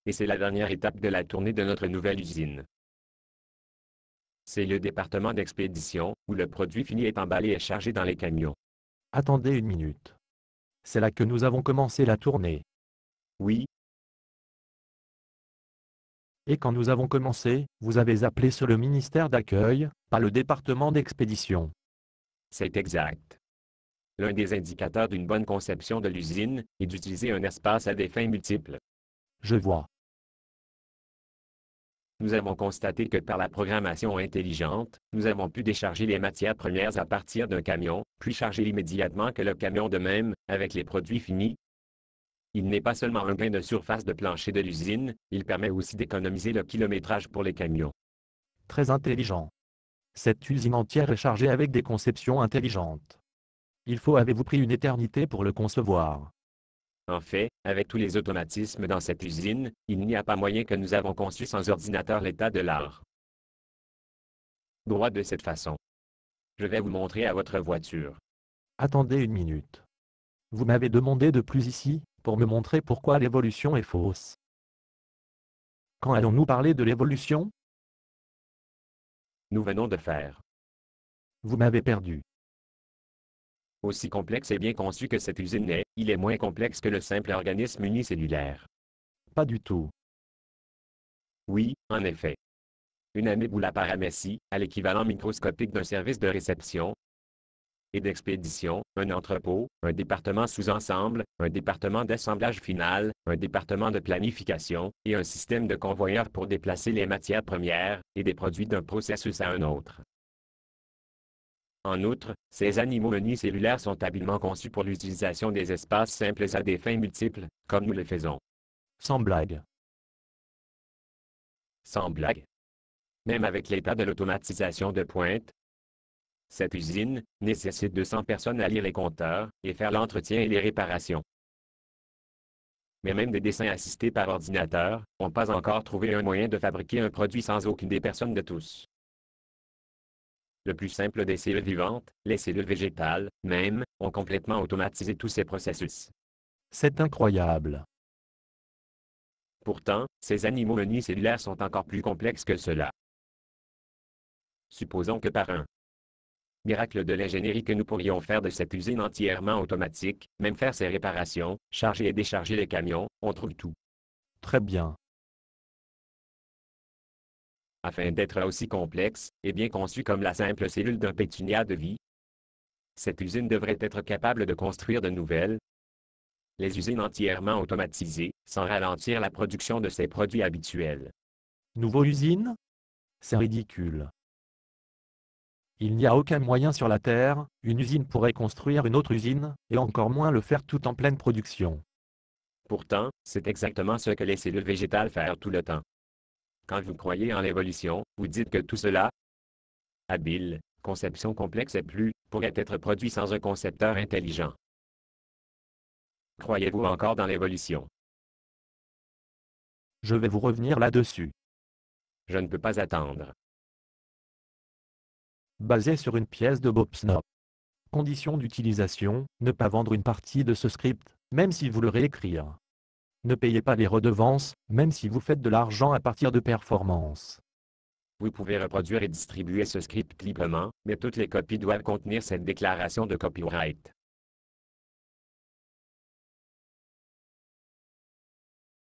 et c'est la dernière étape de la tournée de notre nouvelle usine. C'est le département d'expédition, où le produit fini est emballé et chargé dans les camions. Attendez une minute. C'est là que nous avons commencé la tournée. Oui, Et quand nous avons commencé, vous avez appelé sur le ministère d'accueil, pas le département d'expédition. c'est exact. L'un des indicateurs d'une bonne conception de l'usine est d'utiliser un espace à des fins multiples. Je vois. Nous avons constaté que par la programmation intelligente, nous avons pu décharger les matières premières à partir d'un camion, puis charger immédiatement que le camion de même, avec les produits finis. Il n'est pas seulement un gain de surface de plancher de l'usine, il permet aussi d'économiser le kilométrage pour les camions. Très intelligent. Cette usine entière est chargée avec des conceptions intelligentes. Avez-vous pris une éternité pour le concevoir? En fait, avec tous les automatismes dans cette usine, il n'y a pas moyen que nous avons conçu sans ordinateur l'état de l'art. Droit de cette façon. Je vais vous montrer à votre voiture. Attendez une minute. Vous m'avez demandé de plus ici, pour me montrer pourquoi l'évolution est fausse. Quand allons-nous parler de l'évolution? Nous venons de faire. Vous m'avez perdu. Aussi complexe et bien conçu que cette usine est, il est moins complexe que le simple organisme unicellulaire. Pas du tout. Oui, en effet. Une amebe ou la paramécie, à l'équivalent microscopique d'un service de réception et d'expédition, un entrepôt, un département sous-ensemble, un département d'assemblage final, un département de planification, et un système de convoyeur pour déplacer les matières premières et des produits d'un processus à un autre. En outre, ces animaux unicellulaires sont habilement conçus pour l'utilisation des espaces simples à des fins multiples, comme nous le faisons. Sans blague. Sans blague. Même avec l'état de l'automatisation de pointe, cette usine nécessite 200 personnes à lire les compteurs et faire l'entretien et les réparations. Mais même des dessins assistés par ordinateur n'ont pas encore trouvé un moyen de fabriquer un produit sans aucune des personnes de tous. Le plus simple des cellules vivantes, les cellules végétales, même, ont complètement automatisé tous ces processus. C'est incroyable. Pourtant, ces animaux unicellulaires sont encore plus complexes que cela. Supposons que par un miracle de l'ingénierie que nous pourrions faire de cette usine entièrement automatique, même faire ses réparations, charger et décharger les camions, on trouve tout. Très bien. Afin d'être aussi complexe et bien conçue comme la simple cellule d'un pétunia de vie, cette usine devrait être capable de construire de nouvelles, les usines entièrement automatisées, sans ralentir la production de ses produits habituels. Nouveau usine? C'est ridicule. Il n'y a aucun moyen sur la Terre, une usine pourrait construire une autre usine, et encore moins le faire tout en pleine production. Pourtant, c'est exactement ce que les cellules végétales font tout le temps. Quand vous croyez en l'évolution, vous dites que tout cela, habile, conception complexe et plus, pourrait être produit sans un concepteur intelligent. Croyez-vous encore dans l'évolution? Je vais vous revenir là-dessus. Je ne peux pas attendre. Basé sur une pièce de Bob Snop. Condition d'utilisation, ne pas vendre une partie de ce script, même si vous le réécrire. Ne payez pas les redevances, même si vous faites de l'argent à partir de performances. Vous pouvez reproduire et distribuer ce script librement, mais toutes les copies doivent contenir cette déclaration de copyright.